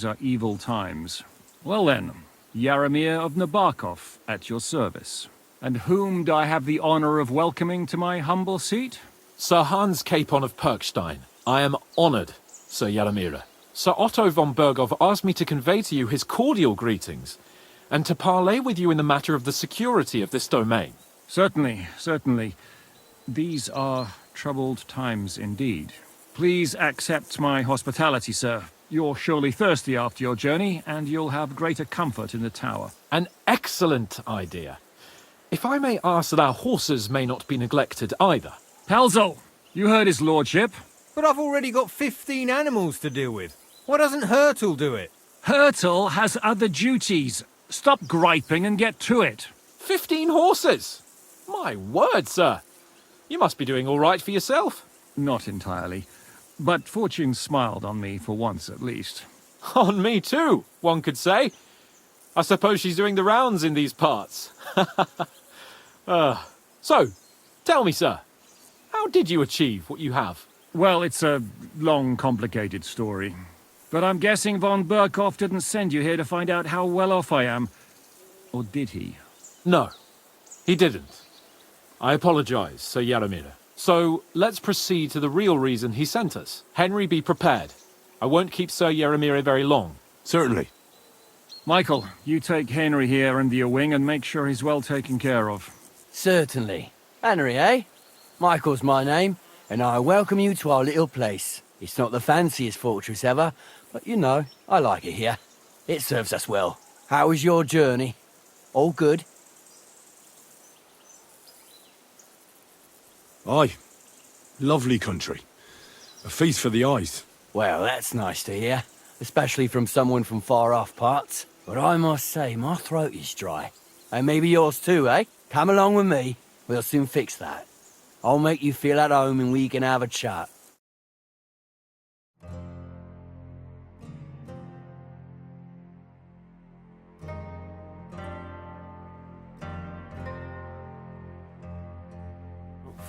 are evil times. Well then, Yaramir of Nabokov, at your service. And whom do I have the honor of welcoming to my humble seat? Sir Hans Capon of Perkstein. I am honored, Sir Yaramira. Sir Otto von Berghoff asked me to convey to you his cordial greetings, and to parley with you in the matter of the security of this domain. Certainly, certainly. These are troubled times indeed. Please accept my hospitality, sir. You're surely thirsty after your journey, and you'll have greater comfort in the tower. An excellent idea. If I may ask that our horses may not be neglected either. Palzo, you heard his lordship. But I've already got 15 animals to deal with. Why doesn't Hurtle do it? Hurtle has other duties. Stop griping and get to it. 15 horses! My word, sir. You must be doing all right for yourself. Not entirely. But fortune smiled on me for once at least. On me too, one could say. I suppose she's doing the rounds in these parts. So, tell me, sir, how did you achieve what you have? Well, it's a long, complicated story. But I'm guessing von Berghoff didn't send you here to find out how well off I am. Or did he? No, he didn't. I apologize, Sir Yaramira. So, let's proceed to the real reason he sent us. Henry, be prepared. I won't keep Sir Yaramira very long. Certainly. Michael, you take Henry here under your wing and make sure he's well taken care of. Certainly. Henry, eh? Michael's my name, and I welcome you to our little place. It's not the fanciest fortress ever, but you know, I like it here. It serves us well. How was your journey? All good? Aye. Lovely country. A feast for the eyes. Well, that's nice to hear, especially from someone from far-off parts. But I must say, my throat is dry. And maybe yours too, eh? Come along with me. We'll soon fix that. I'll make you feel at home and we can have a chat.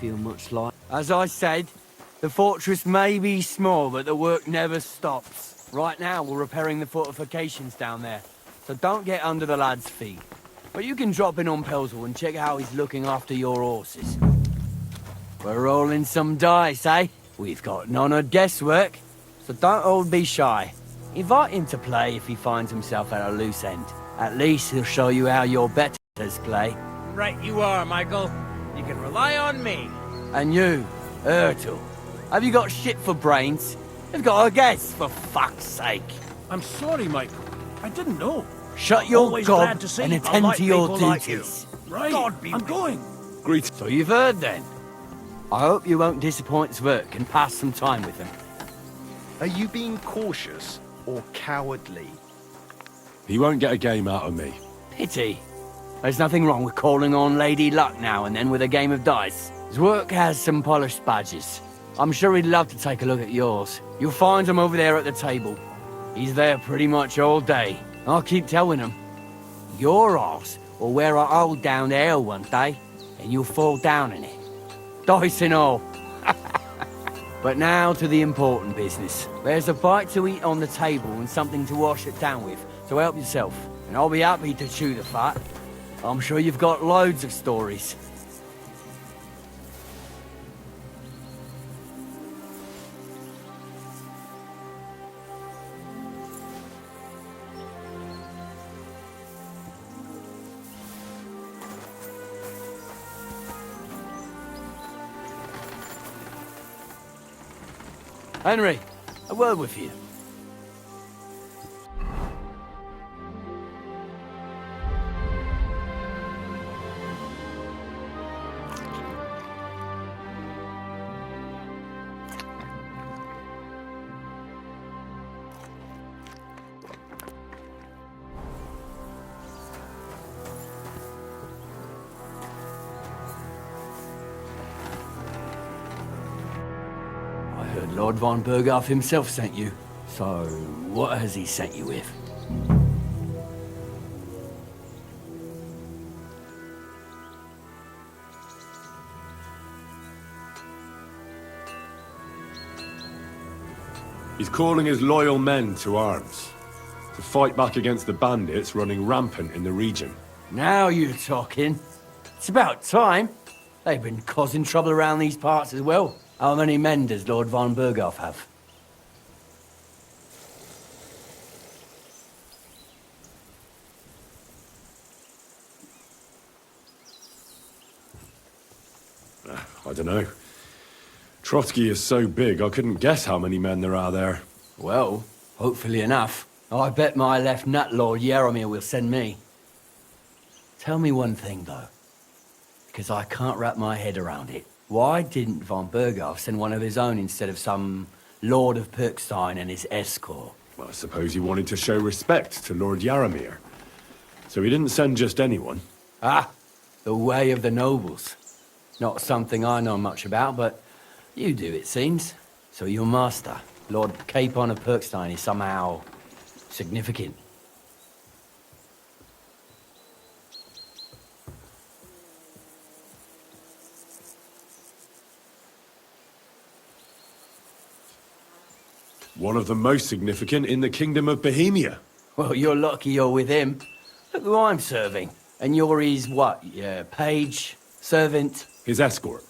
Feel much like... As I said, the fortress may be small, but the work never stops. Right now, we're repairing the fortifications down there, so don't get under the lad's feet. But you can drop in on Pelzel and check how he's looking after your horses. We're rolling some dice, eh? We've got none of guesswork, so don't all be shy. Invite him to play if he finds himself at a loose end. At least he'll show you how your betters play. Right you are, Michael. You can rely on me. And you, Ertl, have you got shit for brains? You've got a guess, for fuck's sake. I'm sorry, Michael. I didn't know. Shut your Always glad gob to see and a attend light to your people like you. duties. Right, God be I'm with you. going. Greet. So you've heard then. I hope you won't disappoint Zwerk and pass some time with him. Are you being cautious or cowardly? He won't get a game out of me. Pity. There's nothing wrong with calling on Lady Luck now and then with a game of dice. Zwerk has some polished badges. I'm sure he'd love to take a look at yours. You'll find him over there at the table. He's there pretty much all day. I'll keep telling him. Your arse will wear a hole down the ale one day, and you'll fall down in it. Dice and all. But now to the important business. There's a bite to eat on the table and something to wash it down with, so help yourself. And I'll be happy to chew the fat. I'm sure you've got loads of stories. Henry, a word with you. Lord von Berghoff himself sent you. So, what has he sent you with? He's calling his loyal men to arms. to fight back against the bandits running rampant in the region. Now you're talking. It's about time. They've been causing trouble around these parts as well. How many men does Lord von Berghoff have? I don't know. Trotsky is so big, I couldn't guess how many men there are there. Well, hopefully enough. I bet my left nut Lord Yaromir will send me. Tell me one thing, though, because I can't wrap my head around it. Why didn't von Berghoff send one of his own instead of some Lord of Pirkstein and his escort? Well, I suppose he wanted to show respect to Lord Yaromir. So he didn't send just anyone. Ah, the way of the nobles. Not something I know much about, but you do, it seems. So your master, Lord Capon of Pirkstein, is somehow significant. One of the most significant in the Kingdom of Bohemia. Well, you're lucky you're with him. Look who I'm serving. And you're his, what, page, servant? His escort.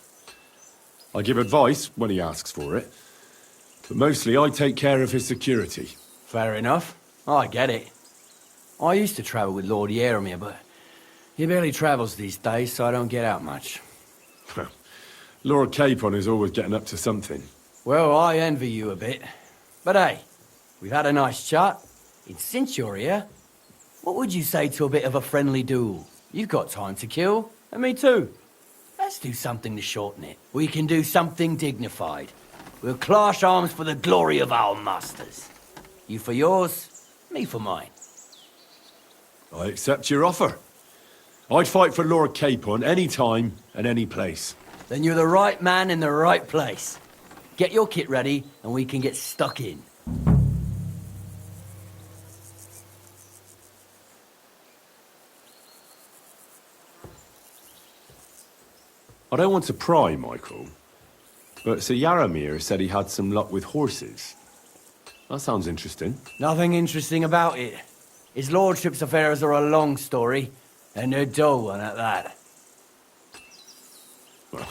I give advice when he asks for it. But mostly I take care of his security. Fair enough. I get it. I used to travel with Lord Yaromir, but he barely travels these days, so I don't get out much. Lord Capon is always getting up to something. Well, I envy you a bit. But hey, we've had a nice chat. And since you're here, what would you say to a bit of a friendly duel? You've got time to kill, and me too. Let's do something to shorten it. We can do something dignified. We'll clash arms for the glory of our masters. You for yours, me for mine. I accept your offer. I'd fight for Lord Capon any time and any place. Then you're the right man in the right place. Get your kit ready, and we can get stuck in. I don't want to pry, Michael, but Sir Yaromir said he had some luck with horses. That sounds interesting. Nothing interesting about it. His lordship's affairs are a long story, and they're dull one at that. Well,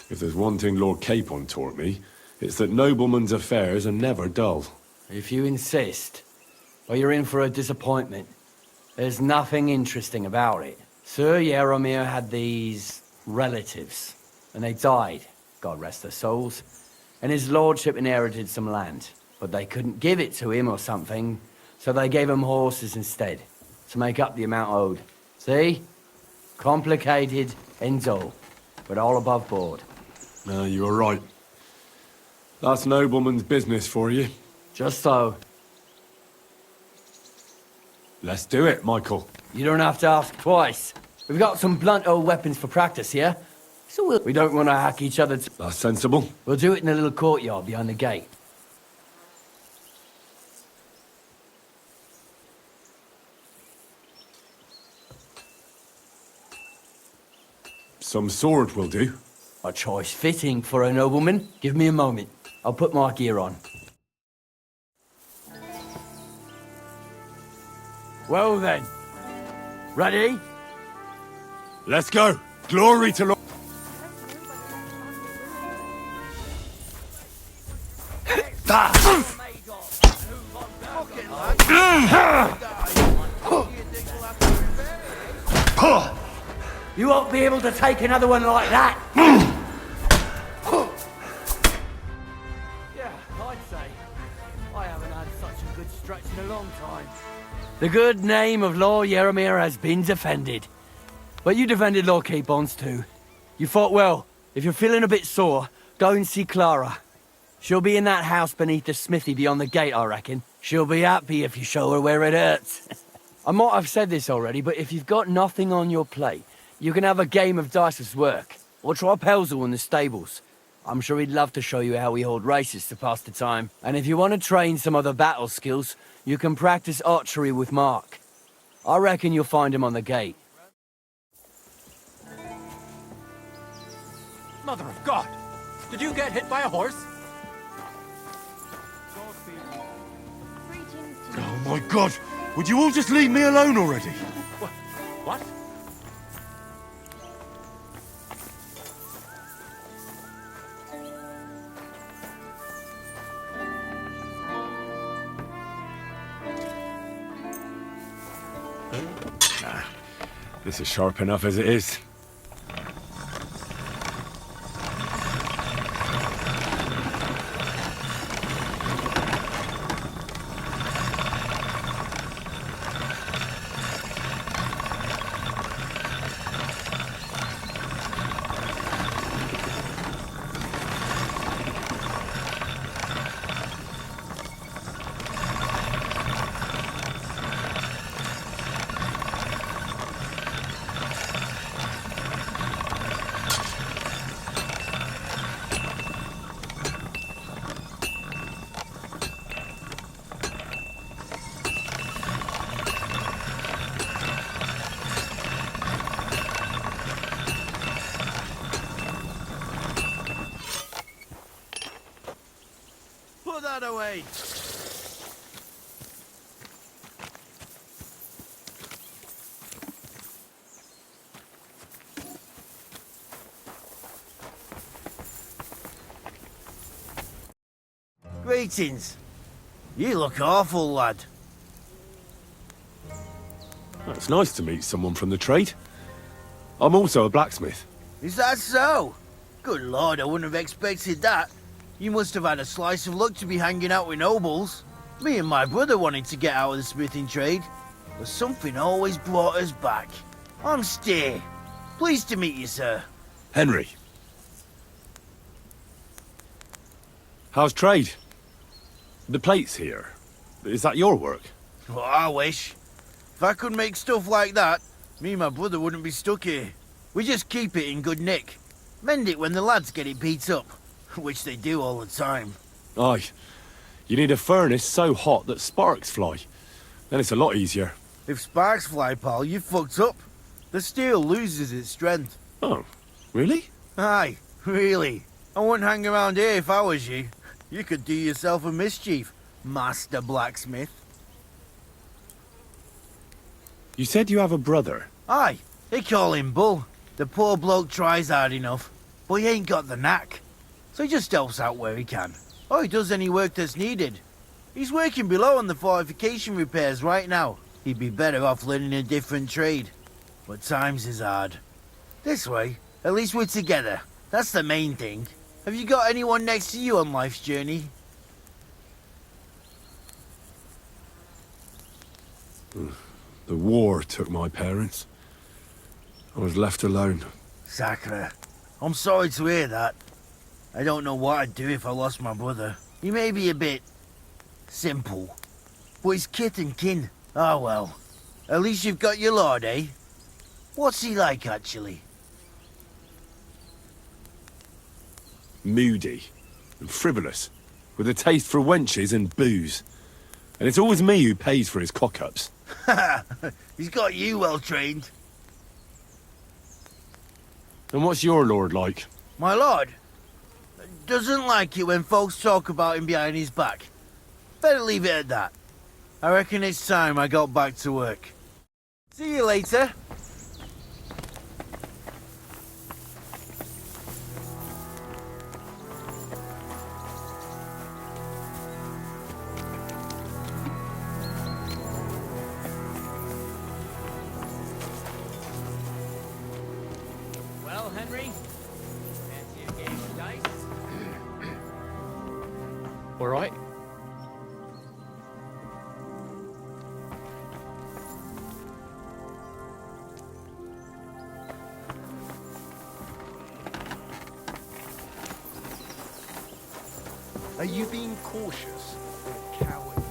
if there's one thing Lord Capon taught me, it's that noblemen's affairs are never dull. If you insist, well, you're in for a disappointment. There's nothing interesting about it. Sir Yaromir had these relatives, and they died, God rest their souls, and his lordship inherited some land, but they couldn't give it to him or something, so they gave him horses instead, to make up the amount owed. See? Complicated and dull, but all above board. No, you were right. That's nobleman's business for you. Just so. Let's do it, Michael. You don't have to ask twice. We've got some blunt old weapons for practice here, so we don't want to hack each other. That's sensible. We'll do it in a little courtyard behind the gate. Some sword will do. A choice fitting for a nobleman. Give me a moment. I'll put my gear on. Well then. Ready? Let's go. Glory to Lord. You won't be able to take another one like that. Yeah, I'd say. I haven't had such a good stretch in a long time. The good name of Lord Yaromir has been defended. But you defended Lord Capon's too. You fought well. If you're feeling a bit sore, go and see Clara. She'll be in that house beneath the smithy beyond the gate, I reckon. She'll be happy if you show her where it hurts. I might have said this already, but if you've got nothing on your plate, you can have a game of dice's work. Or try Pelzel in the stables. I'm sure he'd love to show you how we hold races to pass the time. And if you want to train some other battle skills, you can practice archery with Mark. I reckon you'll find him on the gate. Mother of God! Did you get hit by a horse? Oh, My God, would you all just leave me alone already? What? This is sharp enough as it is. Put that away. Greetings. You look awful, lad. It's nice to meet someone from the trade. I'm also a blacksmith. Is that so? Good lord, I wouldn't have expected that. You must have had a slice of luck to be hanging out with nobles. Me and my brother wanted to get out of the smithing trade, but something always brought us back. I'm Stay. Pleased to meet you, sir. Henry. How's trade? The plates here. Is that your work? Well, I wish. If I could make stuff like that, me and my brother wouldn't be stuck here. We just keep it in good nick. Mend it when the lads get it beat up, which they do all the time. Aye. You need a furnace so hot that sparks fly. Then it's a lot easier. If sparks fly, pal, you fucked up. The steel loses its strength. Oh, really? Aye, really. I wouldn't hang around here if I was you. You could do yourself a mischief, Master Blacksmith. You said you have a brother. Aye, they call him Bull. The poor bloke tries hard enough, but he ain't got the knack. So he just helps out where he can. Or he does any work that's needed. He's working below on the fortification repairs right now. He'd be better off learning a different trade. But times is hard. This way, at least we're together. That's the main thing. Have you got anyone next to you on life's journey? The war took my parents. I was left alone. Sacre. I'm sorry to hear that. I don't know what I'd do if I lost my brother. He may be a bit... simple. But he's kith and kin. Ah well. At least you've got your lord, eh? What's he like, actually? Moody and frivolous, with a taste for wenches and booze. And it's always me who pays for his cock-ups. He's got you well trained. And what's your lord like? My lord doesn't like it when folks talk about him behind his back. Better leave it at that. I reckon it's time I got back to work. See you later. Well, Henry, fancy a game of dice? All right. Are you being cautious or cowardly?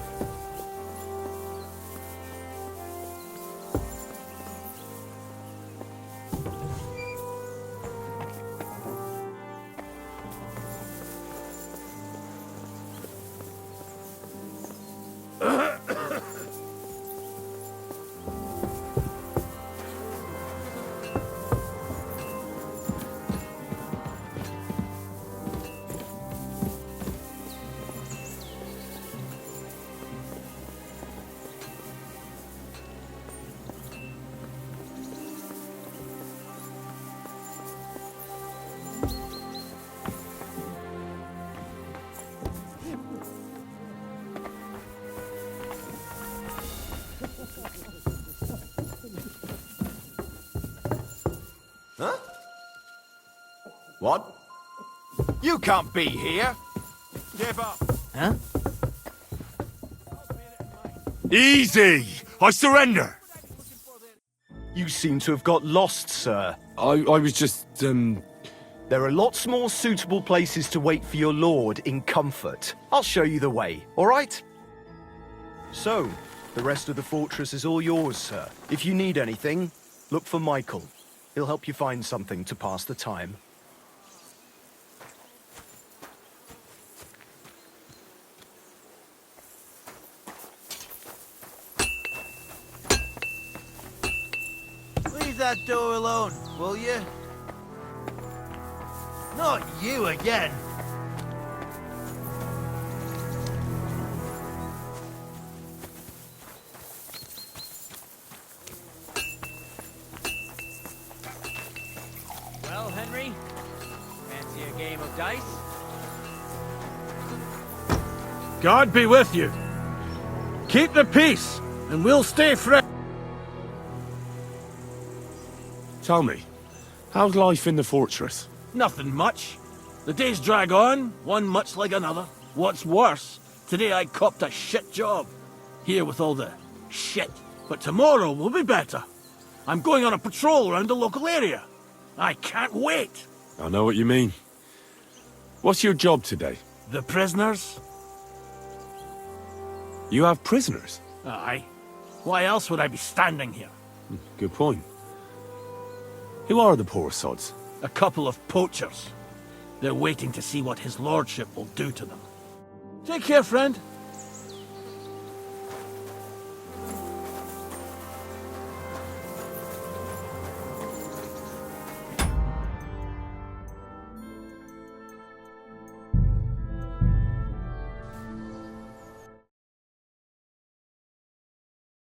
Huh? What? You can't be here! Give up. Huh? Easy! I surrender! You seem to have got lost, sir. I was just, There are lots more suitable places to wait for your lord in comfort. I'll show you the way, all right? So, the rest of the fortress is all yours, sir. If you need anything, look for Michael. He'll help you find something to pass the time. Leave that door alone, will you? Not you again! Well, Henry, fancy a game of dice? God be with you. Keep the peace, and we'll stay friends. tell me, how's life in the fortress? Nothing much. The days drag on, one much like another. What's worse, today I copped a shit job. Here with all the shit. But tomorrow will be better. I'm going on a patrol around the local area. I can't wait. I know what you mean. What's your job today? The prisoners? You have prisoners? Aye. Why else would I be standing here? Good point. Who are the poor sods? A couple of poachers. They're waiting to see what his lordship will do to them. Take care, friend.